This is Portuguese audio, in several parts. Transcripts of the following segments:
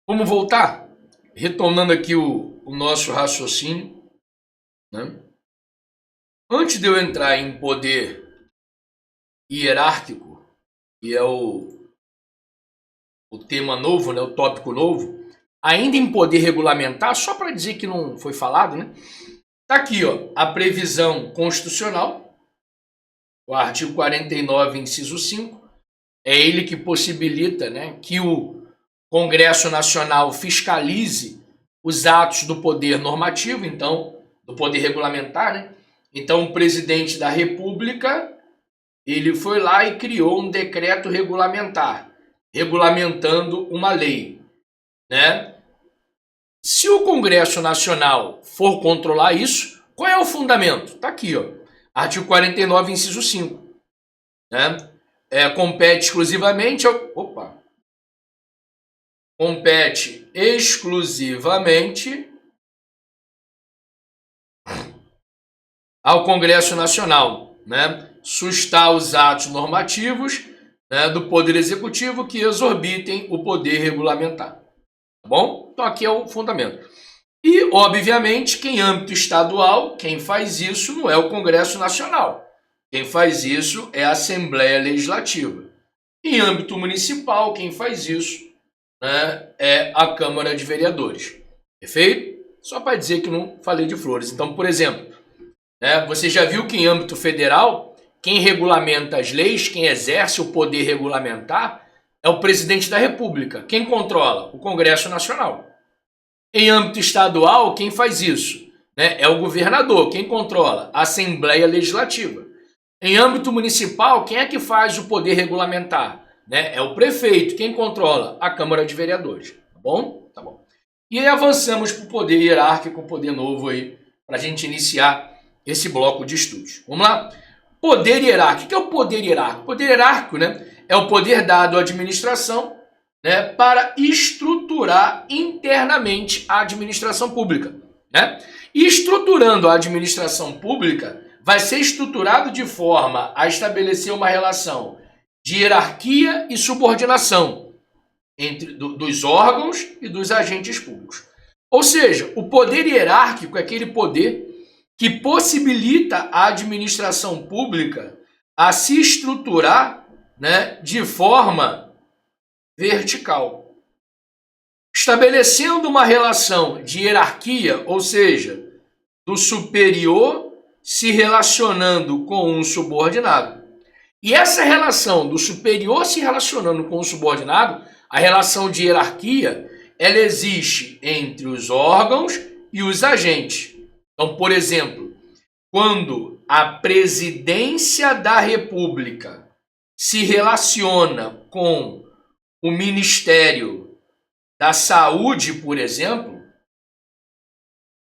Vamos voltar? Retornando aqui o nosso raciocínio, né? Antes de eu entrar em poder hierárquico, que é o tema novo, né, o tópico novo, ainda em poder regulamentar, só para dizer que não foi falado, né? Tá aqui, ó, a previsão constitucional, o artigo 49, inciso 5, é ele que possibilita, né, que o Congresso Nacional fiscalize os atos do poder normativo, então, do poder regulamentar, né? Então, o presidente da República, ele foi lá e criou um decreto regulamentar, regulamentando uma lei, né? Se o Congresso Nacional for controlar isso, qual é o fundamento? Está aqui, ó, artigo 49, inciso 5. Né? Compete exclusivamente ao Congresso Nacional, né, sustar os atos normativos, né, do Poder Executivo que exorbitem o poder regulamentar. Tá bom? Então aqui é o fundamento. E, obviamente, que em âmbito estadual, quem faz isso não é o Congresso Nacional. Quem faz isso é a Assembleia Legislativa. Em âmbito municipal, quem faz isso, né, é a Câmara de Vereadores. Perfeito? Só para dizer que não falei de flores. Então, por exemplo, né, você já viu que em âmbito federal, quem regulamenta as leis, quem exerce o poder regulamentar, é o presidente da República. Quem controla? O Congresso Nacional. Em âmbito estadual, quem faz isso? Né, é o governador. Quem controla? A Assembleia Legislativa. Em âmbito municipal, quem é que faz o poder regulamentar? Né? É o prefeito. Quem controla? A Câmara de Vereadores. Tá bom? Tá bom. E aí avançamos para o poder hierárquico, o poder novo aí, para a gente iniciar esse bloco de estudos. Vamos lá? Poder hierárquico. O que é o poder hierárquico? O poder hierárquico, né, é o poder dado à administração, né, para estruturar internamente a administração pública. Né? E estruturando a administração pública, vai ser estruturado de forma a estabelecer uma relação de hierarquia e subordinação entre dos órgãos e dos agentes públicos. Ou seja, o poder hierárquico é aquele poder que possibilita a administração pública a se estruturar, né, de forma vertical, estabelecendo uma relação de hierarquia, ou seja, do superior se relacionando com um subordinado. E essa relação do superior se relacionando com o subordinado, a relação de hierarquia, ela existe entre os órgãos e os agentes. Então, por exemplo, quando a presidência da República se relaciona com o Ministério da Saúde, por exemplo,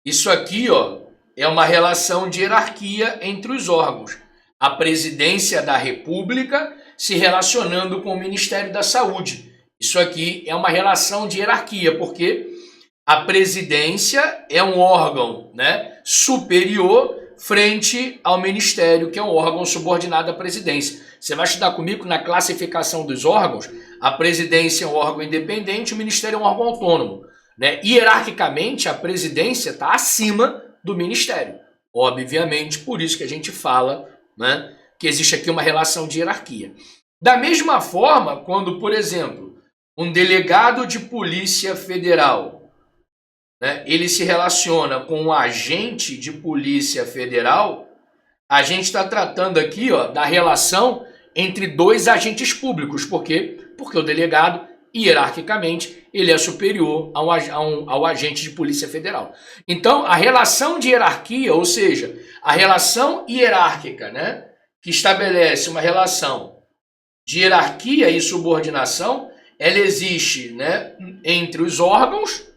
isso aqui, ó, é uma relação de hierarquia entre os órgãos. A presidência da República se relacionando com o Ministério da Saúde. Isso aqui é uma relação de hierarquia, porque a presidência é um órgão, né, superior frente ao ministério, que é um órgão subordinado à presidência. Você vai estudar comigo na classificação dos órgãos, a presidência é um órgão independente, o ministério é um órgão autônomo. Né? Hierarquicamente, a presidência está acima do ministério. Obviamente, por isso que a gente fala, né, que existe aqui uma relação de hierarquia. Da mesma forma, quando, por exemplo, um delegado de polícia federal, né, ele se relaciona com um agente de polícia federal, a gente está tratando aqui, ó, da relação entre dois agentes públicos. Por quê? Porque o delegado, hierarquicamente, ele é superior ao agente de polícia federal. Então, a relação de hierarquia, ou seja, a relação hierárquica, né, que estabelece uma relação de hierarquia e subordinação, ela existe, né, entre os órgãos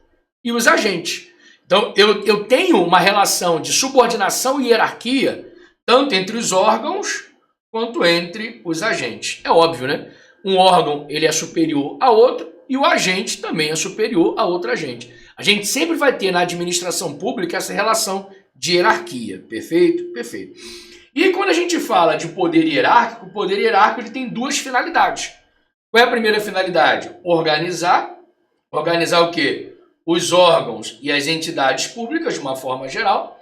e os agentes. Então, eu tenho uma relação de subordinação e hierarquia tanto entre os órgãos quanto entre os agentes. É óbvio, né? Um órgão ele é superior a outro e o agente também é superior a outro agente. A gente sempre vai ter na administração pública essa relação de hierarquia. Perfeito? Perfeito. E quando a gente fala de poder hierárquico, o poder hierárquico ele tem duas finalidades. Qual é a primeira finalidade? Organizar Organizar o quê? Os órgãos e as entidades públicas, de uma forma geral.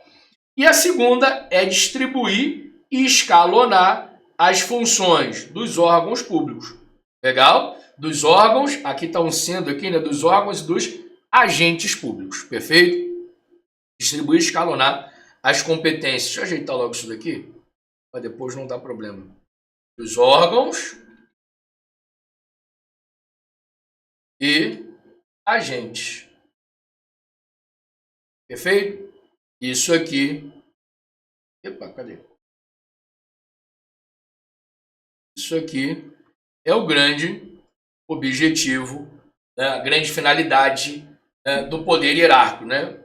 E a segunda é distribuir e escalonar as funções dos órgãos públicos. Legal? Dos órgãos, aqui estão sendo aqui, né, dos órgãos e dos agentes públicos. Perfeito? Distribuir e escalonar as competências. Deixa eu ajeitar logo isso daqui, para depois não dar problema. Dos órgãos e agentes. Perfeito? Isso aqui. Epa, cadê? Isso aqui é o grande objetivo, né, a grande finalidade, né, do poder hierárquico, né?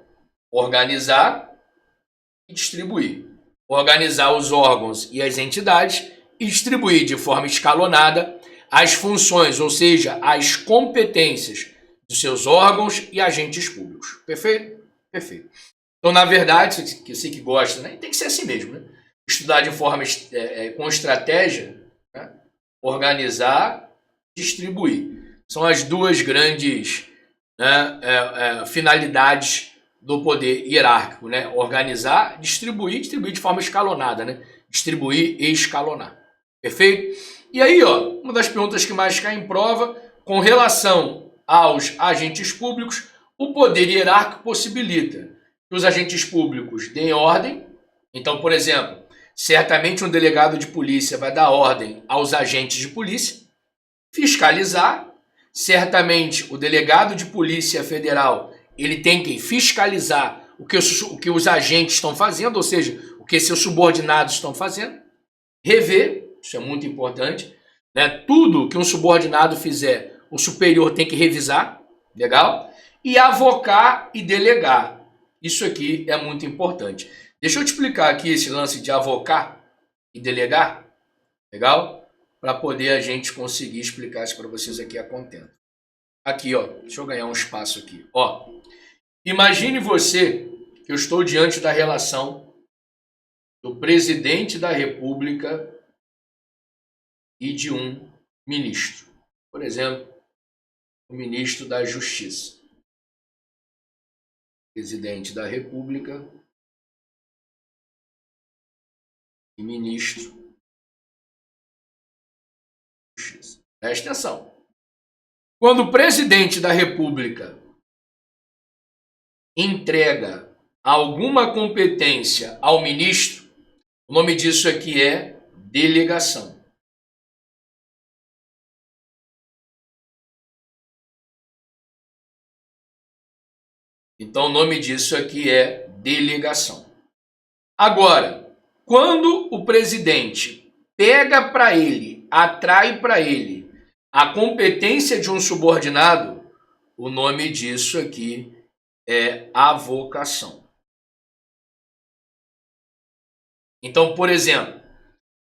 Organizar e distribuir. Organizar os órgãos e as entidades e distribuir de forma escalonada as funções, ou seja, as competências dos seus órgãos e agentes públicos. Perfeito? Perfeito. Então, na verdade, você que gosta, né, tem que ser assim mesmo, né? Estudar de forma com estratégia, né? Organizar, distribuir. São as duas grandes, né, finalidades do poder hierárquico, né? Organizar, distribuir de forma escalonada, né? Distribuir e escalonar. Perfeito? E aí, ó, uma das perguntas que mais cai em prova, com relação aos agentes públicos, o poder hierárquico possibilita que os agentes públicos deem ordem. Então, por exemplo, certamente um delegado de polícia vai dar ordem aos agentes de polícia, fiscalizar. Certamente o delegado de polícia federal, ele tem que fiscalizar o que os agentes estão fazendo, ou seja, o que seus subordinados estão fazendo. Rever, isso é muito importante, né? Tudo que um subordinado fizer, o superior tem que revisar, legal? E avocar e delegar. Isso aqui é muito importante. Deixa eu te explicar aqui esse lance de avocar e delegar, legal? Para poder a gente conseguir explicar isso para vocês aqui a contento. Aqui, ó, deixa eu ganhar um espaço aqui. Ó, imagine você que eu estou diante da relação do presidente da República e de um ministro. Por exemplo, o ministro da Justiça. Presidente da República e ministro da Justiça. Preste atenção. Quando o presidente da República entrega alguma competência ao ministro, o nome disso aqui é delegação. Então, o nome disso aqui é delegação. Agora, quando o presidente pega para ele, atrai para ele a competência de um subordinado, o nome disso aqui é avocação. Então, por exemplo,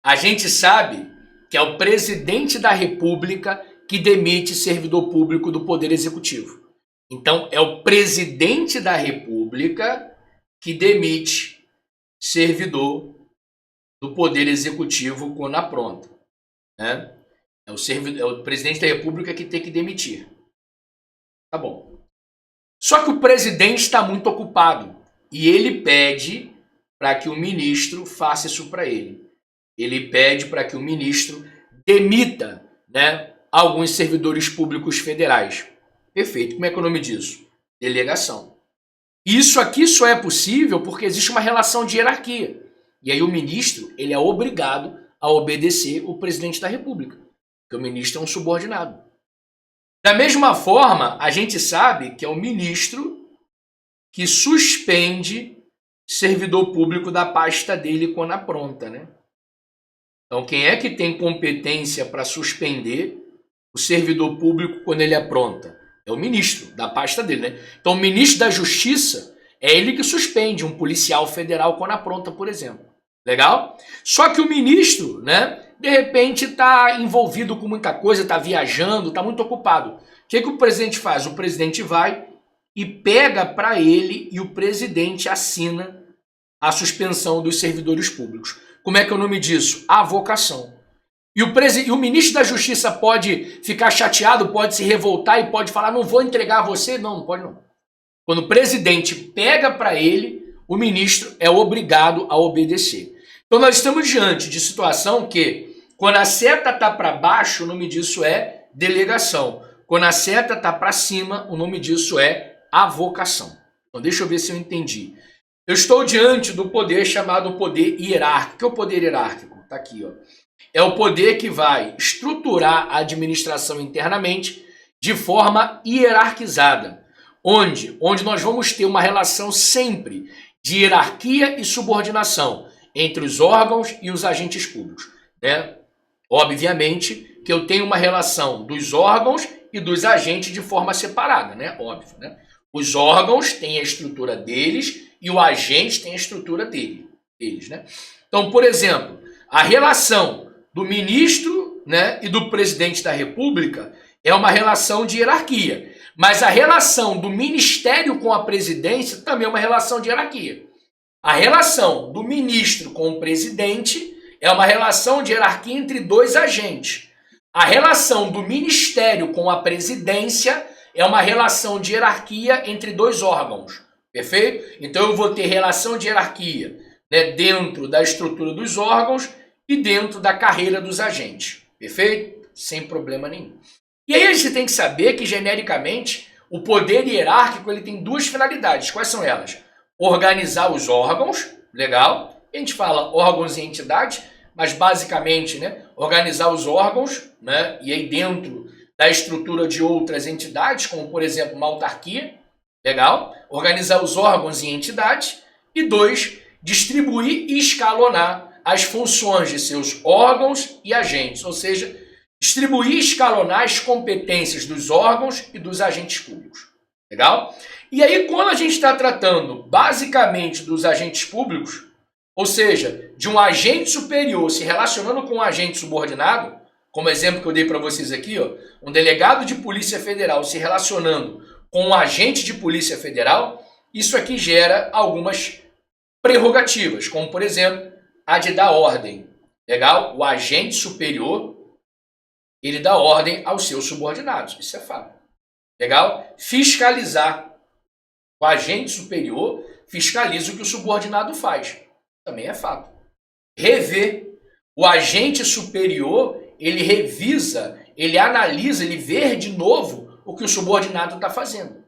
a gente sabe que é o presidente da República que demite servidor público do Poder Executivo. Então, é o presidente da República que demite servidor do Poder Executivo quando apronta, né? É o presidente da República que tem que demitir. Tá bom. Só que o presidente está muito ocupado e ele pede para que o ministro faça isso para ele. Ele pede para que o ministro demita, né, alguns servidores públicos federais. Perfeito. Como é que é o nome disso? Delegação. Isso aqui só é possível porque existe uma relação de hierarquia. E aí o ministro, ele é obrigado a obedecer o presidente da República, porque o ministro é um subordinado. Da mesma forma, a gente sabe que é o ministro que suspende servidor público da pasta dele quando apronta, né? Então, quem é que tem competência para suspender o servidor público quando ele apronta? É o ministro da pasta dele, né? Então, o ministro da Justiça é ele que suspende um policial federal quando apronta, por exemplo. Legal? Só que o ministro, né, de repente está envolvido com muita coisa, está viajando, está muito ocupado. O que o presidente faz? O presidente vai e pega para ele e o presidente assina a suspensão dos servidores públicos. Como é que é o nome disso? Avocação. E o ministro da Justiça pode ficar chateado, pode se revoltar e pode falar, não vou entregar a você? Não, não pode não. Quando o presidente pega para ele, o ministro é obrigado a obedecer. Então nós estamos diante de situação que, quando a seta está para baixo, o nome disso é delegação. Quando a seta está para cima, o nome disso é avocação. Então deixa eu ver se eu entendi. Eu estou diante do poder chamado poder hierárquico. O que é o poder hierárquico? Está aqui, ó. É o poder que vai estruturar a administração internamente de forma hierarquizada, onde nós vamos ter uma relação sempre de hierarquia e subordinação entre os órgãos e os agentes públicos, né? Obviamente que eu tenho uma relação dos órgãos e dos agentes de forma separada, né? Óbvio, né? Os órgãos têm a estrutura deles e o agente tem a estrutura deles, né? Então, por exemplo, a relação do ministro, né, e do presidente da República é uma relação de hierarquia. Mas a relação do ministério com a presidência também é uma relação de hierarquia. A relação do ministro com o presidente é uma relação de hierarquia entre dois agentes. A relação do ministério com a presidência é uma relação de hierarquia entre dois órgãos. Perfeito? Então eu vou ter relação de hierarquia, né, dentro da estrutura dos órgãos e dentro da carreira dos agentes. Perfeito? Sem problema nenhum. E aí a gente tem que saber que, genericamente, o poder hierárquico ele tem duas finalidades. Quais são elas? Organizar os órgãos, legal. A gente fala órgãos e entidades, mas basicamente, né, organizar os órgãos, né, e aí dentro da estrutura de outras entidades, como por exemplo uma autarquia, legal. Organizar os órgãos e entidades. E dois, distribuir e escalonar as funções de seus órgãos e agentes, ou seja, distribuir e escalonar as competências dos órgãos e dos agentes públicos. Legal? E aí, quando a gente está tratando basicamente dos agentes públicos, ou seja, de um agente superior se relacionando com um agente subordinado, como exemplo que eu dei para vocês aqui, ó, um delegado de Polícia Federal se relacionando com um agente de Polícia Federal, isso aqui gera algumas prerrogativas, como por exemplo, a de dar ordem. Legal? O agente superior, ele dá ordem aos seus subordinados. Isso é fato. Legal? Fiscalizar. O agente superior fiscaliza o que o subordinado faz. Também é fato. Rever. O agente superior, ele revisa, ele analisa, ele vê de novo o que o subordinado está fazendo.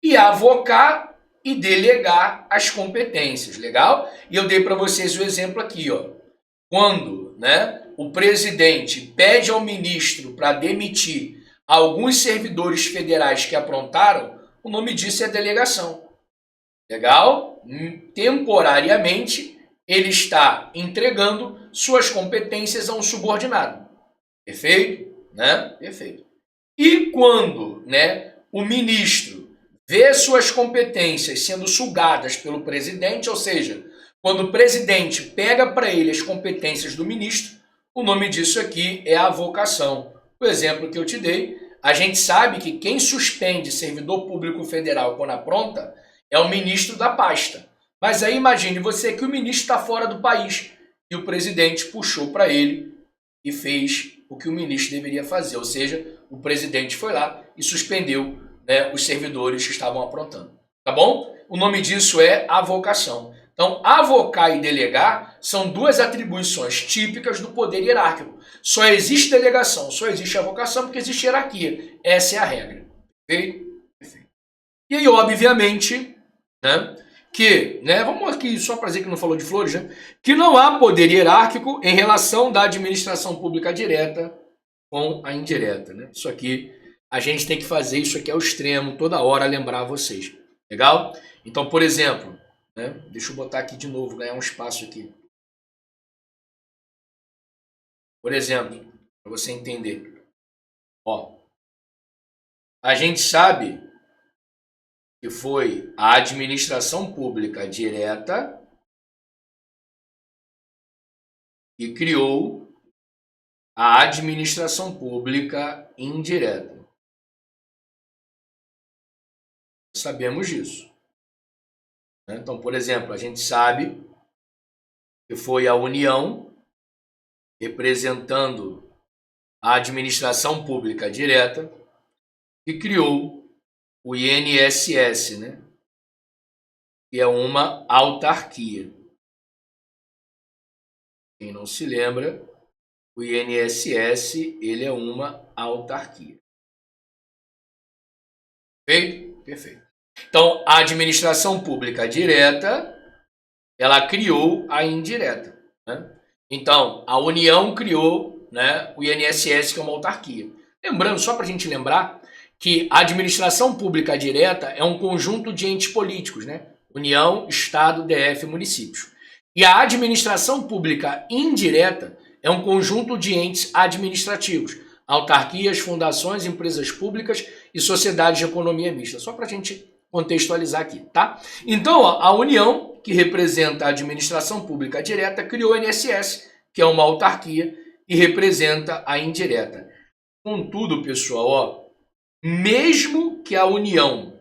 E avocar e delegar as competências, legal? E eu dei para vocês o exemplo aqui, ó. Quando, né, o presidente pede ao ministro para demitir alguns servidores federais que aprontaram, o nome disso é delegação. Legal? Temporariamente, ele está entregando suas competências a um subordinado. Perfeito? Né? Perfeito. E quando, né, o ministro vê suas competências sendo sugadas pelo presidente, ou seja, quando o presidente pega para ele as competências do ministro, o nome disso aqui é avocação. O exemplo que eu te dei, a gente sabe que quem suspende servidor público federal quando apronta é o ministro da pasta. Mas aí imagine você que o ministro está fora do país e o presidente puxou para ele e fez o que o ministro deveria fazer, ou seja, o presidente foi lá e suspendeu, né, os servidores que estavam aprontando. Tá bom? O nome disso é avocação. Então, avocar e delegar são duas atribuições típicas do poder hierárquico. Só existe delegação, só existe avocação porque existe hierarquia. Essa é a regra. Perfeito? Perfeito. E aí, obviamente, né, que, né, vamos aqui só para dizer que não falou de flores, né, que não há poder hierárquico em relação da administração pública direta com a indireta. Né? Isso aqui, a gente tem que fazer isso aqui ao extremo, toda hora lembrar vocês. Legal? Então, por exemplo, né, deixa eu botar aqui de novo, ganhar um espaço aqui. Por exemplo, para você entender. Ó, a gente sabe que foi a administração pública direta que criou a administração pública indireta. Sabemos disso. Então, por exemplo, a gente sabe que foi a União representando a administração pública direta, que criou o INSS, né? Que é uma autarquia. Quem não se lembra, o INSS ele é uma autarquia. Perfeito? Perfeito. Então, a administração pública direta, ela criou a indireta, né? Então, a União criou, né, o INSS, que é uma autarquia. Lembrando, só para a gente lembrar, que a administração pública direta é um conjunto de entes políticos, né? União, Estado, DF, municípios. E a administração pública indireta é um conjunto de entes administrativos, autarquias, fundações, empresas públicas e sociedades de economia mista. Só para a gente contextualizar aqui, tá? Então, a União, que representa a administração pública direta, criou o INSS, que é uma autarquia, e representa a indireta. Contudo, pessoal, ó, mesmo que a União,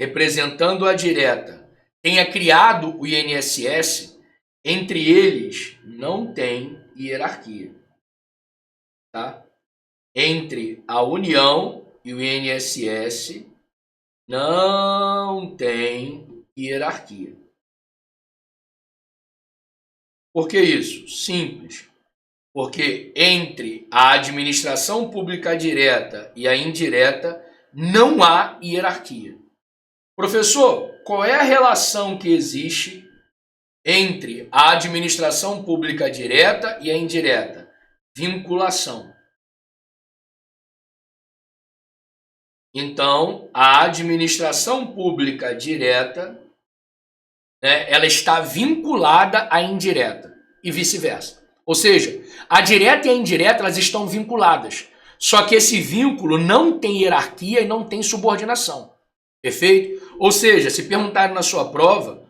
representando a direta, tenha criado o INSS, entre eles não tem hierarquia, tá? Entre a União e o INSS não tem hierarquia. Por que isso? Simples. Porque entre a administração pública direta e a indireta não há hierarquia. Professor, qual é a relação que existe entre a administração pública direta e a indireta? Vinculação. Então, a administração pública direta, né, ela está vinculada à indireta e vice-versa. Ou seja, a direta e a indireta elas estão vinculadas. Só que esse vínculo não tem hierarquia e não tem subordinação. Perfeito? Ou seja, se perguntarem na sua prova,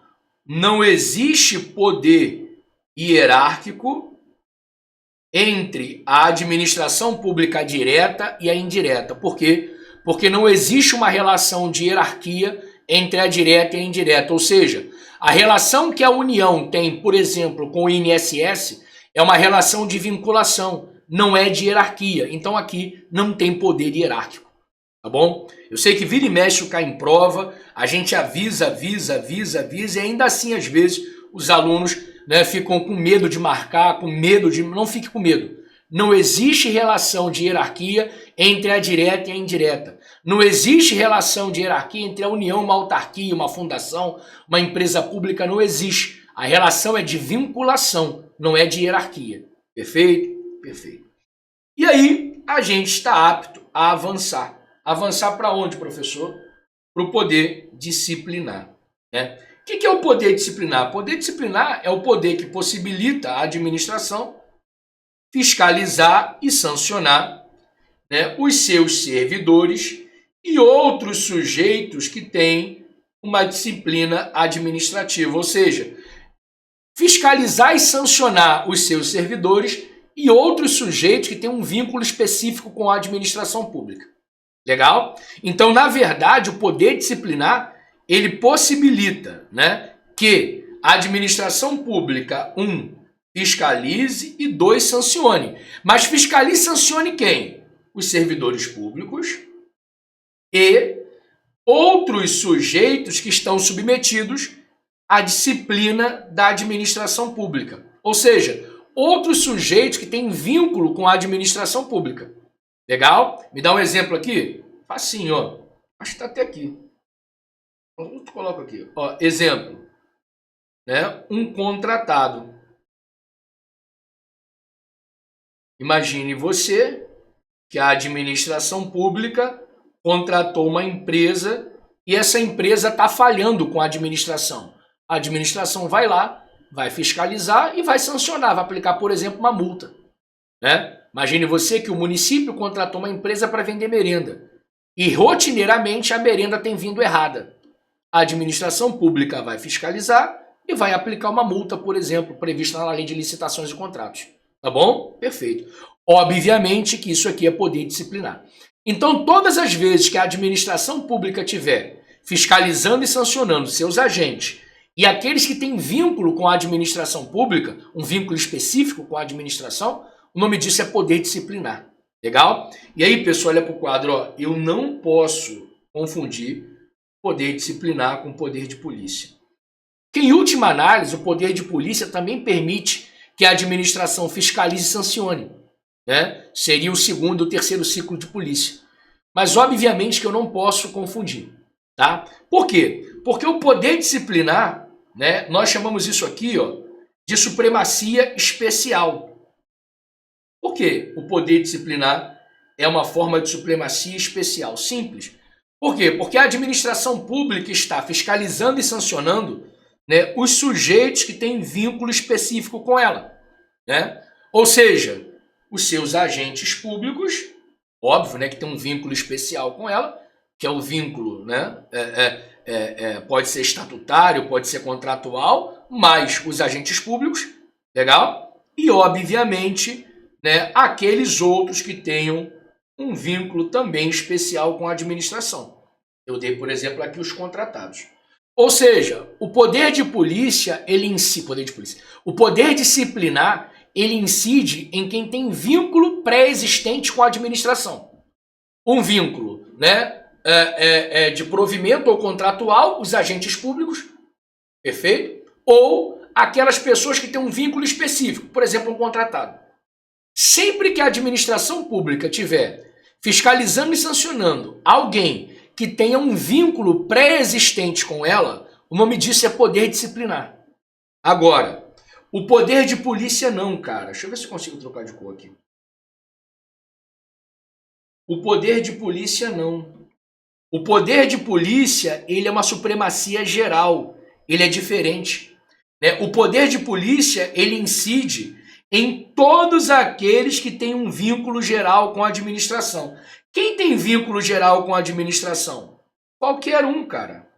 não existe poder hierárquico entre a administração pública direta e a indireta. Por quê? Porque não existe uma relação de hierarquia entre a direta e a indireta. Ou seja, a relação que a União tem, por exemplo, com o INSS é uma relação de vinculação, não é de hierarquia. Então aqui não tem poder hierárquico, tá bom? Eu sei que vira e mexe cai em prova, a gente avisa, e ainda assim, às vezes, os alunos, né, ficam com medo de marcar, com medo de... Não fique com medo. Não existe relação de hierarquia entre a direta e a indireta. Não existe relação de hierarquia entre a União, uma autarquia, uma fundação, uma empresa pública, não existe. A relação é de vinculação, não é de hierarquia. Perfeito? Perfeito. E aí, a gente está apto a avançar. Avançar para onde, professor? Para o poder disciplinar, né? O que é o poder disciplinar? O poder disciplinar é o poder que possibilita a administração fiscalizar e sancionar, né, os seus servidores e outros sujeitos que têm uma disciplina administrativa, ou seja, fiscalizar e sancionar os seus servidores e outros sujeitos que têm um vínculo específico com a administração pública. Legal? Então, na verdade, o poder disciplinar, ele possibilita, né, que a administração pública, fiscalize e 2, sancione. Mas fiscalize e sancione quem? Os servidores públicos e outros sujeitos que estão submetidos à disciplina da administração pública. Ou seja, outros sujeitos que têm vínculo com a administração pública. Legal? Me dá um exemplo aqui? Facinho, ó. Acho que está até aqui. Eu coloco aqui. Ó, exemplo. Né? Um contratado. Imagine você que a administração pública contratou uma empresa e essa empresa está falhando com a administração. A administração vai lá, vai fiscalizar e vai sancionar, vai aplicar, por exemplo, uma multa, né? Imagine você que o município contratou uma empresa para vender merenda e rotineiramente a merenda tem vindo errada. A administração pública vai fiscalizar e vai aplicar uma multa, por exemplo, prevista na lei de licitações e contratos. Tá bom? Perfeito. Obviamente que isso aqui é poder disciplinar. Então, todas as vezes que a administração pública tiver fiscalizando e sancionando seus agentes E aqueles que têm vínculo com a administração pública, um vínculo específico com a administração, o nome disso é poder disciplinar. Legal? E aí, pessoal, olha para o quadro, ó, eu não posso confundir poder disciplinar com poder de polícia. Que, em última análise, o poder de polícia também permite que a administração fiscalize e sancione, né? Seria o segundo e o terceiro ciclo de polícia. Mas, obviamente, que eu não posso confundir, tá? Por quê? Porque o poder disciplinar, né, nós chamamos isso aqui, ó, de supremacia especial. Por quê? O poder disciplinar é uma forma de supremacia especial. Simples. Por quê? Porque a administração pública está fiscalizando e sancionando, né, os sujeitos que têm vínculo específico com ela, né? Ou seja, os seus agentes públicos, óbvio, né, que tem um vínculo especial com ela, que é o vínculo, né, pode ser estatutário, pode ser contratual, mas os agentes públicos, legal? E, obviamente, né, aqueles outros que tenham um vínculo também especial com a administração. Eu dei, por exemplo, aqui os contratados. Ou seja, o poder de polícia, o poder disciplinar, ele incide em quem tem vínculo pré-existente com a administração. Um vínculo, né, de provimento ou contratual, os agentes públicos, perfeito? Ou aquelas pessoas que têm um vínculo específico, por exemplo, um contratado. Sempre que a administração pública tiver fiscalizando e sancionando alguém que tenha um vínculo pré-existente com ela, o nome disso é poder disciplinar. Agora, o poder de polícia não, cara. Deixa eu ver se eu consigo trocar de cor aqui. O poder de polícia não. O poder de polícia, ele é uma supremacia geral. Ele é diferente, né? O poder de polícia, ele incide em todos aqueles que têm um vínculo geral com a administração. Quem tem vínculo geral com a administração? Qualquer um, cara.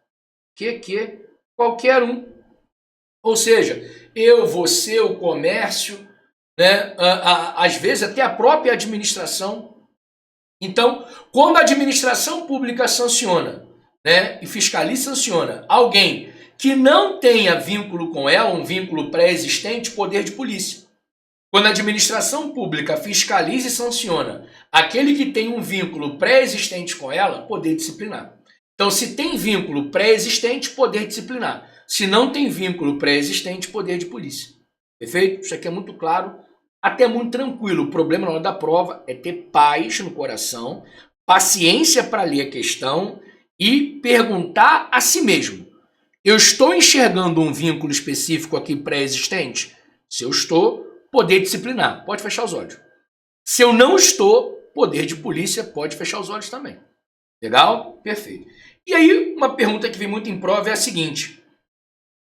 Qualquer um. Ou seja, eu, você, o comércio, né? Às vezes até a própria administração. Então, quando a administração pública sanciona, né, e fiscaliza e sanciona alguém que não tenha vínculo com ela, um vínculo pré-existente, poder de polícia. Quando a administração pública fiscaliza e sanciona aquele que tem um vínculo pré-existente com ela, poder disciplinar. Então, se tem vínculo pré-existente, poder disciplinar. Se não tem vínculo pré-existente, poder de polícia. Perfeito? Isso aqui é muito claro, até muito tranquilo. O problema na hora da prova é ter paz no coração, paciência para ler a questão e perguntar a si mesmo. Eu estou enxergando um vínculo específico aqui pré-existente? Se eu estou, poder disciplinar, pode fechar os olhos. Se eu não estou, poder de polícia, pode fechar os olhos também. Legal? Perfeito. E aí, uma pergunta que vem muito em prova é a seguinte: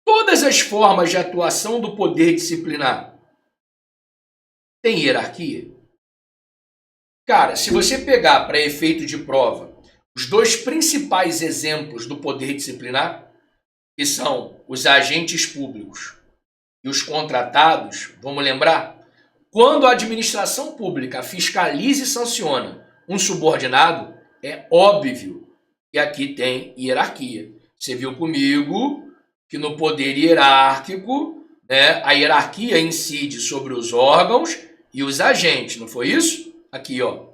todas as formas de atuação do poder disciplinar têm hierarquia? Cara, se você pegar para efeito de prova os dois principais exemplos do poder disciplinar, que são os agentes públicos e os contratados, vamos lembrar? Quando a administração pública fiscaliza e sanciona um subordinado, é óbvio que aqui tem hierarquia. Você viu comigo que no poder hierárquico, né, a hierarquia incide sobre os órgãos e os agentes, não foi isso? Aqui, ó.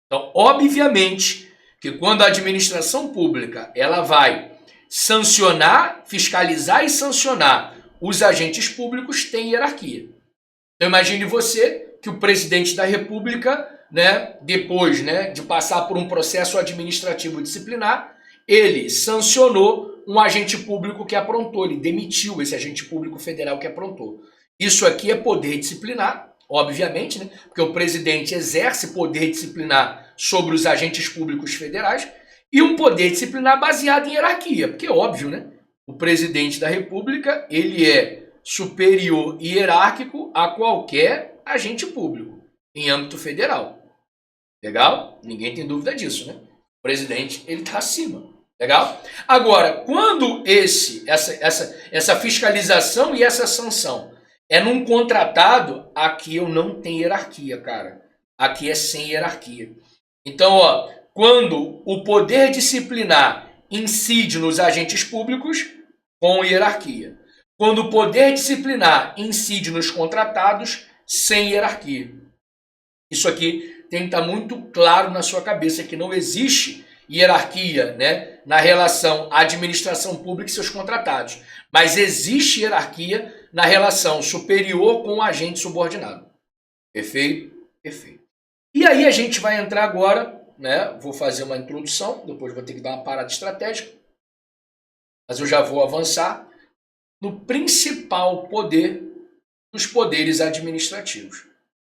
Então, obviamente que quando a administração pública ela vai sancionar, fiscalizar e sancionar os agentes públicos, têm hierarquia. Então, imagine você que o presidente da República, né, depois, né, de passar por um processo administrativo disciplinar, ele sancionou um agente público que aprontou, ele demitiu esse agente público federal que aprontou. Isso aqui é poder disciplinar, obviamente, né, porque o presidente exerce poder disciplinar sobre os agentes públicos federais e um poder disciplinar baseado em hierarquia, porque é óbvio, né? O presidente da República, ele é superior e hierárquico a qualquer agente público em âmbito federal. Legal? Ninguém tem dúvida disso, né? O presidente, ele está acima. Legal? Agora, quando essa fiscalização e essa sanção é num contratado, aqui eu não tenho hierarquia, cara. Aqui é sem hierarquia. Então, ó, quando o poder disciplinar incide nos agentes públicos, com hierarquia. quando o poder disciplinar incide nos contratados sem hierarquia. Isso aqui tem que estar muito claro na sua cabeça, que não existe hierarquia, né, na relação administração pública e seus contratados, mas existe hierarquia na relação superior com o agente subordinado. Perfeito? Perfeito. E aí a gente vai entrar agora, né, vou fazer uma introdução, depois vou ter que dar uma parada estratégica, mas eu já vou avançar no principal poder dos poderes administrativos.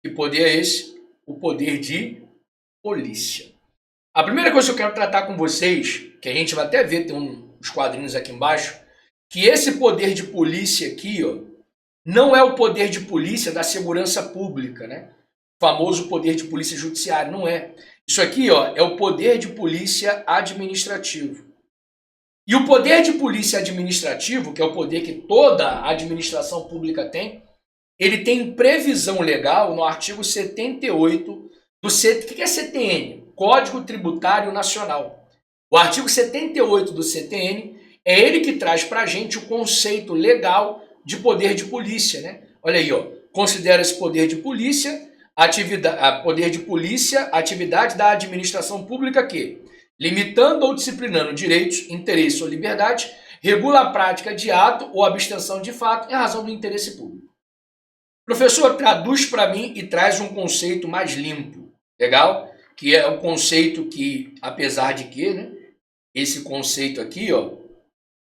Que poder é esse? O poder de polícia. A primeira coisa que eu quero tratar com vocês, que a gente vai até ver, tem uns quadrinhos aqui embaixo, que esse poder de polícia aqui, ó, não é o poder de polícia da segurança pública, né? O famoso poder de polícia judiciária, não é. Isso aqui, ó, é o poder de polícia administrativo. E o poder de polícia administrativo, que é o poder que toda a administração pública tem, ele tem previsão legal no artigo 78 do o que é CTN? Código Tributário Nacional. O artigo 78 do CTN é ele que traz para a gente o conceito legal de poder de polícia, né? Olha aí, ó, considera esse poder de polícia, atividade da administração pública que, limitando ou disciplinando direitos, interesses ou liberdade, regula a prática de ato ou abstenção de fato em razão do interesse público. Professor, traduz para mim e traz um conceito mais limpo, legal? Que é o conceito que, apesar de que, né, esse conceito aqui, ó,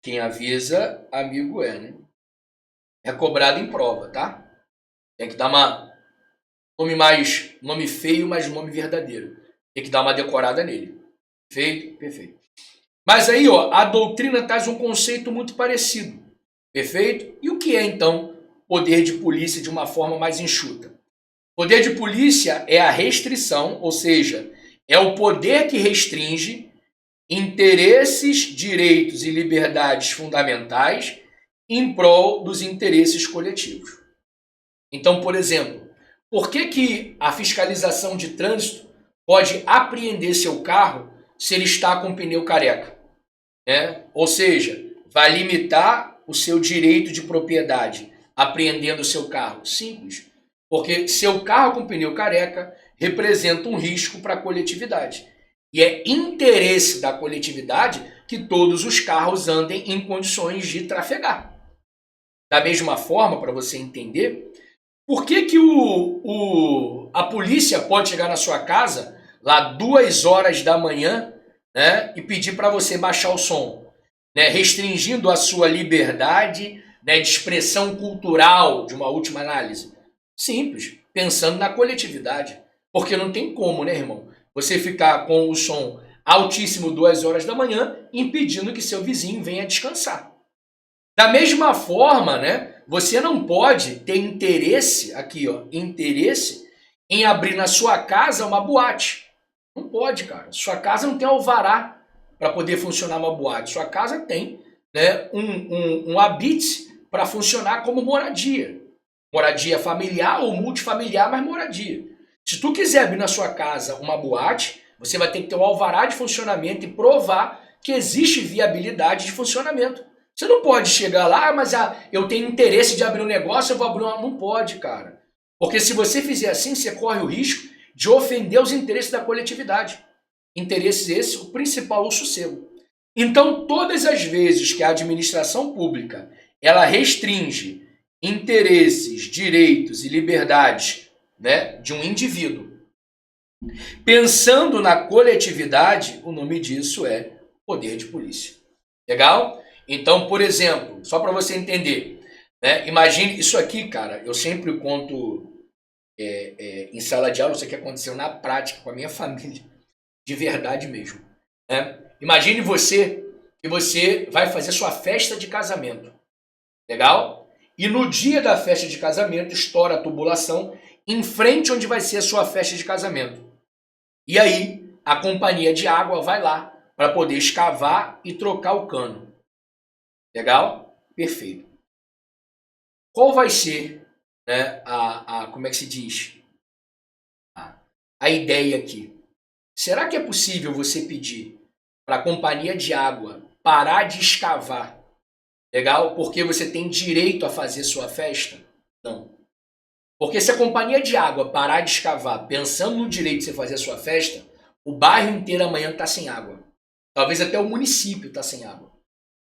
quem avisa, amigo é, né? É cobrado em prova, tá? Tem que dar nome feio, mas nome verdadeiro. Tem que dar uma decorada nele. Perfeito? Perfeito. Mas aí, ó, a doutrina traz um conceito muito parecido. Perfeito? E o que é, então, poder de polícia de uma forma mais enxuta? Poder de polícia é a restrição, ou seja, é o poder que restringe interesses, direitos e liberdades fundamentais em prol dos interesses coletivos. Então, por exemplo, por que a fiscalização de trânsito pode apreender seu carro se ele está com pneu careca? Ou seja, vai limitar o seu direito de propriedade apreendendo o seu carro? Simples. Porque seu carro com pneu careca representa um risco para a coletividade. E é interesse da coletividade que todos os carros andem em condições de trafegar. Da mesma forma, para você entender, por que a polícia pode chegar na sua casa lá 2 horas da manhã, né, e pedir para você baixar o som, né, restringindo a sua liberdade, né, de expressão cultural, de uma última análise? Simples, pensando na coletividade. Porque não tem como, né, irmão? Você ficar com o som altíssimo 2 horas da manhã, impedindo que seu vizinho venha descansar. Da mesma forma, né, você não pode ter interesse, aqui, ó, interesse em abrir na sua casa uma boate. Não pode, cara. Sua casa não tem alvará para poder funcionar uma boate. Sua casa tem, né, um habite para funcionar como moradia. Moradia familiar ou multifamiliar, mas moradia. Se tu quiser abrir na sua casa uma boate, você vai ter que ter um alvará de funcionamento e provar que existe viabilidade de funcionamento. Você não pode chegar lá, mas eu tenho interesse de abrir um negócio, eu vou abrir uma... Não pode, cara. Porque se você fizer assim, você corre o risco de ofender os interesses da coletividade. Interesses esses, o principal, o sossego. Então, todas as vezes que a administração pública ela restringe interesses, direitos e liberdades, né, de um indivíduo, pensando na coletividade, o nome disso é poder de polícia. Legal? Então, por exemplo, só para você entender, né, imagine isso aqui, cara, eu sempre conto em sala de aula, isso aqui aconteceu na prática com a minha família, de verdade mesmo. Né? Imagine que você vai fazer sua festa de casamento. Legal? E no dia da festa de casamento, estoura a tubulação em frente onde vai ser a sua festa de casamento. E aí, a companhia de água vai lá para poder escavar e trocar o cano. Legal? Perfeito. Qual vai ser, né, como é que se diz? A ideia aqui. Será que é possível você pedir para a companhia de água parar de escavar Legal? Porque você tem direito a fazer sua festa? Não. Porque se a companhia de água parar de escavar pensando no direito de você fazer a sua festa, o bairro inteiro amanhã está sem água. Talvez até o município está sem água.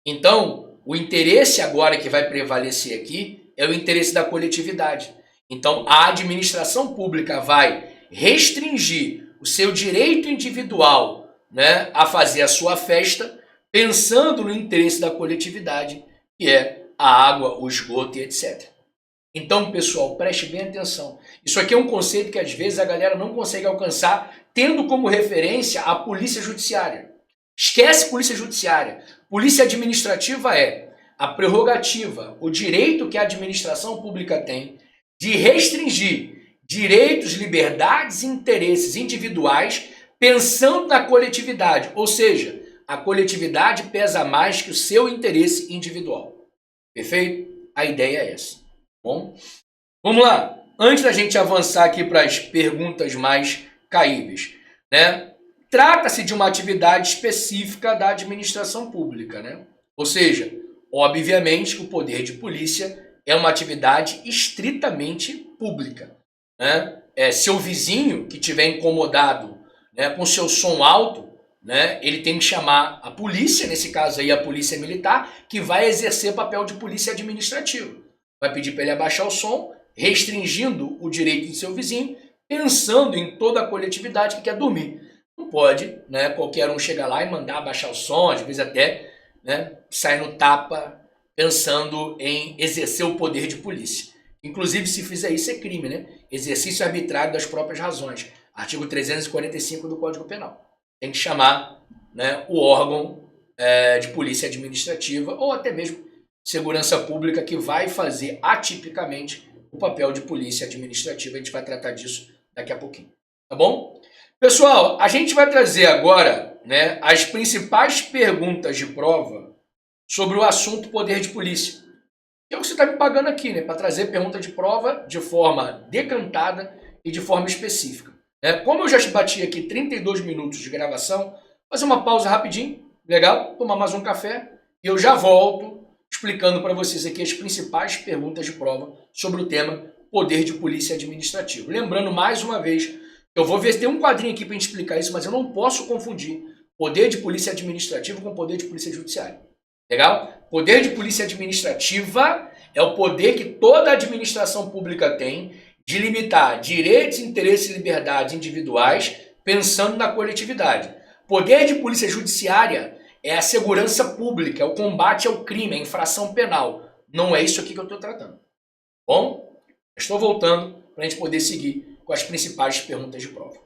Então, o interesse agora que vai prevalecer aqui é o interesse da coletividade. Então, a administração pública vai restringir o seu direito individual, né, a fazer a sua festa, pensando no interesse da coletividade, que é a água, o esgoto e etc. Então, pessoal, preste bem atenção. Isso aqui é um conceito que às vezes a galera não consegue alcançar, tendo como referência a polícia judiciária. Esquece polícia judiciária. Polícia administrativa é a prerrogativa, o direito que a administração pública tem de restringir direitos, liberdades e interesses individuais pensando na coletividade. Ou seja, a coletividade pesa mais que o seu interesse individual. Perfeito? A ideia é essa. Bom, vamos lá. Antes da gente avançar aqui para as perguntas mais caíveis, né? Trata-se de uma atividade específica da administração pública, né? Ou seja, obviamente que o poder de polícia é uma atividade estritamente pública, né? Seu vizinho que estiver incomodado, né, com seu som alto, né, ele tem que chamar a polícia, nesse caso aí a polícia militar, que vai exercer papel de polícia administrativa. Vai pedir para ele abaixar o som, restringindo o direito do seu vizinho, pensando em toda a coletividade que quer dormir. Não pode, né, qualquer um chegar lá e mandar abaixar o som, às vezes até, né, sair no tapa pensando em exercer o poder de polícia. Inclusive, se fizer isso, é crime, né? Exercício arbitrário das próprias razões. Artigo 345 do Código Penal. Tem que chamar, né, o órgão de polícia administrativa ou até mesmo segurança pública que vai fazer atipicamente o papel de polícia administrativa. A gente vai tratar disso daqui a pouquinho, tá bom? Pessoal, a gente vai trazer agora, né, as principais perguntas de prova sobre o assunto poder de polícia. Que é o que você está me pagando aqui, né, para trazer pergunta de prova de forma decantada e de forma específica. Como eu já bati aqui 32 minutos de gravação, fazer uma pausa rapidinho, legal? Tomar mais um café e eu já volto explicando para vocês aqui as principais perguntas de prova sobre o tema poder de polícia administrativo. Lembrando mais uma vez, eu vou ver se tem um quadrinho aqui para gente explicar isso, mas eu não posso confundir poder de polícia administrativo com poder de polícia judiciária. Legal? Poder de polícia administrativa é o poder que toda administração pública tem de limitar direitos, interesses e liberdades individuais pensando na coletividade. Poder de polícia judiciária é a segurança pública, é o combate ao crime, a infração penal. Não é isso aqui que eu estou tratando. Bom, estou voltando para a gente poder seguir com as principais perguntas de prova.